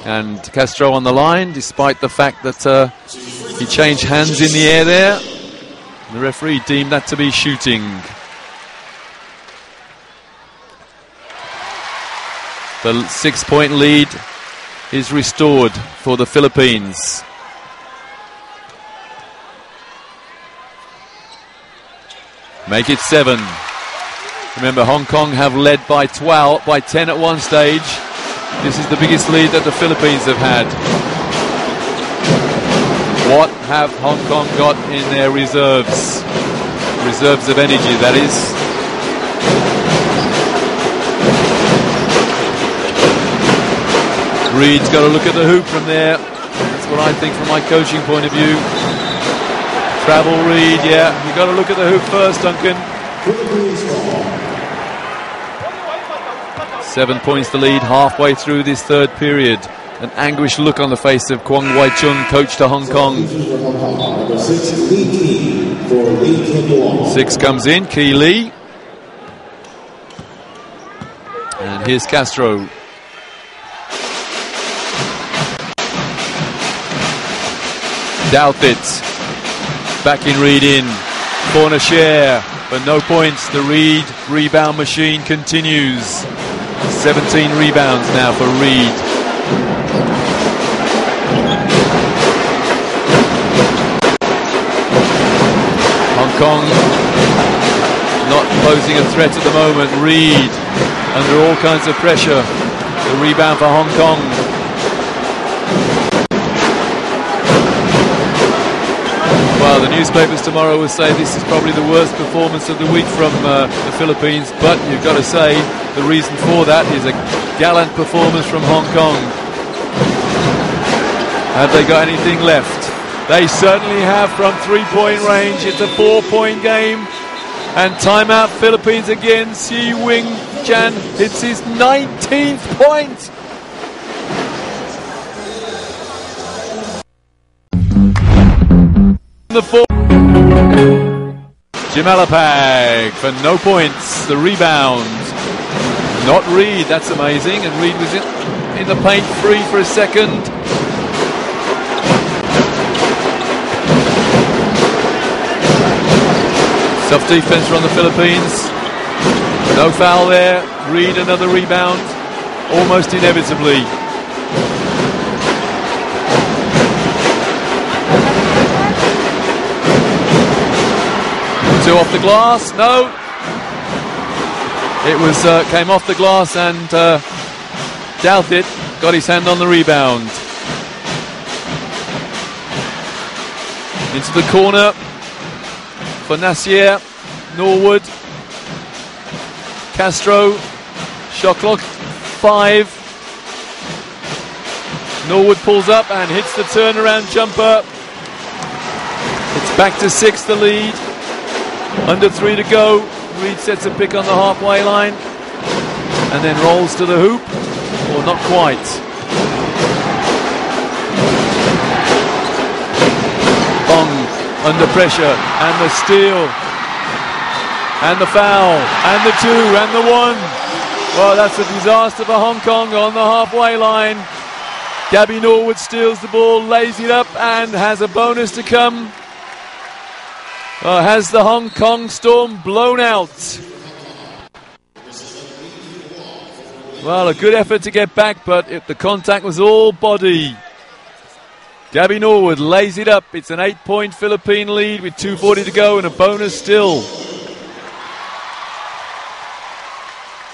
And Castro on the line, despite the fact that he changed hands in the air there. The referee deemed that to be shooting. The 6-point lead is restored for the Philippines. Make it 7. Remember, Hong Kong have led by 10 at one stage. This is the biggest lead that the Philippines have had. What have Hong Kong got in their reserves? Reserves of energy, that is. Reed's got to look at the hoop from there. That's what I think from my coaching point of view. Travel Reed, yeah. You've got to look at the hoop first, Duncan. 7 points to lead halfway through this third period. An anguished look on the face of Kwong Wai-chung, coach to Hong Kong. 6 comes in, Ki Lee. And here's Castro. Doubt it. Back in Reed in. Corner share, but no points. The Reed rebound machine continues. 17 rebounds now for Reed. Hong Kong not posing a threat at the moment. Reed under all kinds of pressure. The rebound for Hong Kong. Well, the newspapers tomorrow will say this is probably the worst performance of the week from the Philippines, but you've got to say the reason for that is a gallant performance from Hong Kong. Have they got anything left? They certainly have from 3-point range. It's a 4-point game. And timeout Philippines again. Si Wing Chan hits his 19th point. The 4. Jimalapag for no points. The rebound. Not Reed, that's amazing. And Reed was in the paint free for a second. Tough defense from the Philippines. No foul there. Reed another rebound. Almost inevitably. Two off the glass. No. It was came off the glass and Douthit got his hand on the rebound. Into the corner for Nasir. Norwood. Castro. Shot clock 5. Norwood pulls up and hits the turnaround jumper. It's back to 6 the lead. Under 3 to go. Reed sets a pick on the halfway line and then rolls to the hoop, or not quite. Bong under pressure, and the steal, and the foul, and the 2, and the 1. Well, that's a disaster for Hong Kong on the halfway line. Gabby Norwood steals the ball, lays it up, and has a bonus to come. Has the Hong Kong Storm blown out? Well, a good effort to get back, but the contact was all body. Gabby Norwood lays it up. It's an 8-point Philippine lead with 2:40 to go and a bonus still.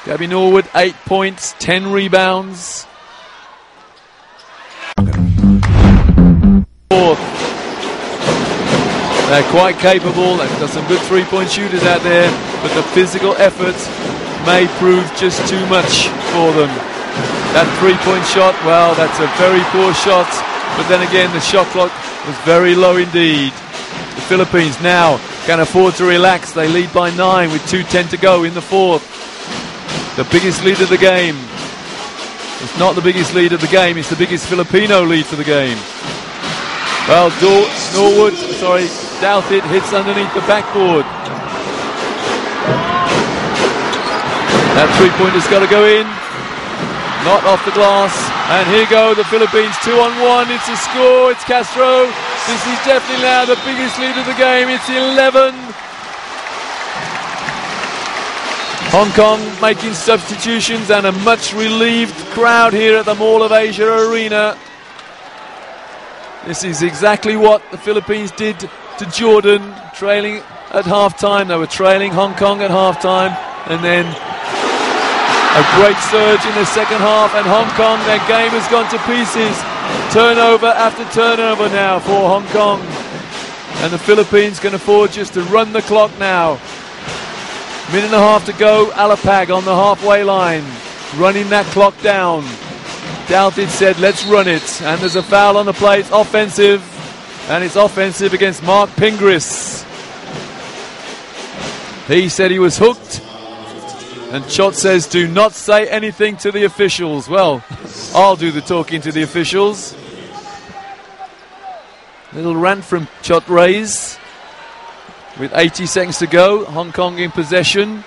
Gabby Norwood, 8 points, 10 rebounds. Fourth. They're quite capable. They've got some good 3-point shooters out there, but the physical effort may prove just too much for them. That 3-point shot, well, that's a very poor shot, but then again, the shot clock was very low indeed. The Philippines now can afford to relax. They lead by 9 with 2:10 to go in the fourth. The biggest lead of the game. It's not the biggest lead of the game, it's the biggest Filipino lead for the game. Well, Douthit hits underneath the backboard. That 3-pointer's got to go in. Not off the glass. And here go the Philippines, 2-on-1. It's a score. It's Castro. This is definitely now the biggest lead of the game. It's 11. Hong Kong making substitutions and a much relieved crowd here at the Mall of Asia Arena. This is exactly what the Philippines did to Jordan, trailing at half-time. They were trailing Hong Kong at half-time, and then a great surge in the second half, and Hong Kong, their game has gone to pieces. Turnover after turnover now for Hong Kong. And the Philippines can afford just to run the clock now. Minute and a half to go. Alapag on the halfway line, running that clock down. Dalthid said, let's run it. And there's a foul on the play. It's offensive. And it's offensive against Mark Pingris. He said he was hooked. And Chot says, do not say anything to the officials. Well, I'll do the talking to the officials. Little rant from Chot Rays. With 80 seconds to go, Hong Kong in possession.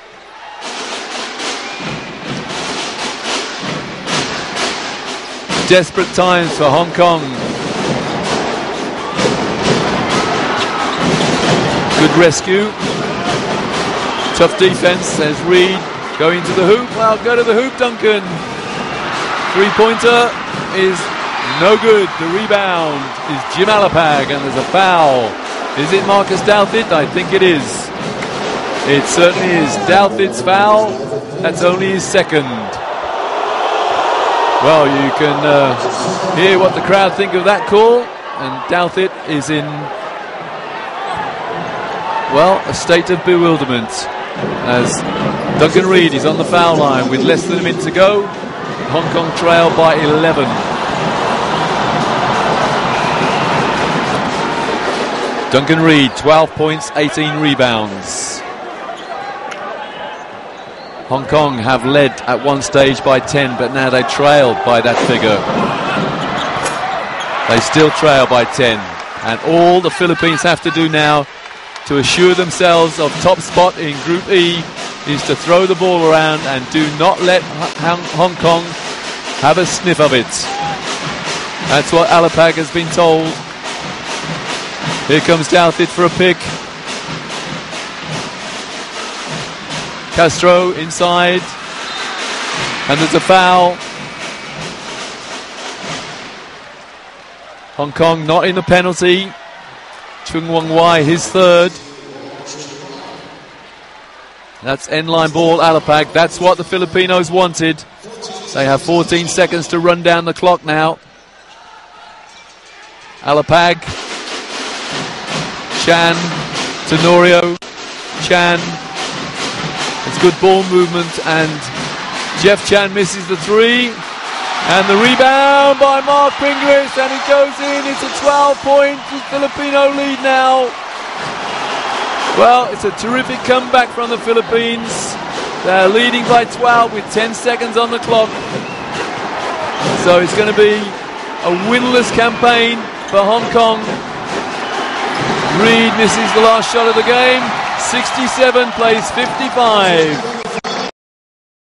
Desperate times for Hong Kong. Good rescue. Tough defense, says Reed. Going to the hoop. Well, go to the hoop, Duncan. Three-pointer is no good. The rebound is Jim Alapag, and there's a foul. Is it Marcus Dalthid? I think it is. It certainly is Dalthid's foul. That's only his second. Well, you can hear what the crowd think of that call. And Dalthid is in, well, a state of bewilderment. As Duncan Reed is on the foul line with less than a minute to go. Hong Kong trail by 11. Duncan Reed, 12 points, 18 rebounds. Hong Kong have led at one stage by 10, but now they trail by that figure. They still trail by 10. And all the Philippines have to do now to assure themselves of top spot in Group E is to throw the ball around and do not let Hong Kong have a sniff of it. That's what Alapag has been told. Here comes Dalthid for a pick. Castro inside. And there's a foul. Hong Kong not in the penalty. Chung Wong Wai, his third. That's end-line ball, Alapag. That's what the Filipinos wanted. They have 14 seconds to run down the clock now. Alapag. Chan. Tenorio. Chan. It's good ball movement, and Jeff Chan misses the three. And the rebound by Mark Pingris, and it goes in. It's a 12-point Filipino lead now. Well, it's a terrific comeback from the Philippines. They're leading by 12 with 10 seconds on the clock. So it's going to be a winless campaign for Hong Kong. Reed misses the last shot of the game. 67 plays 55.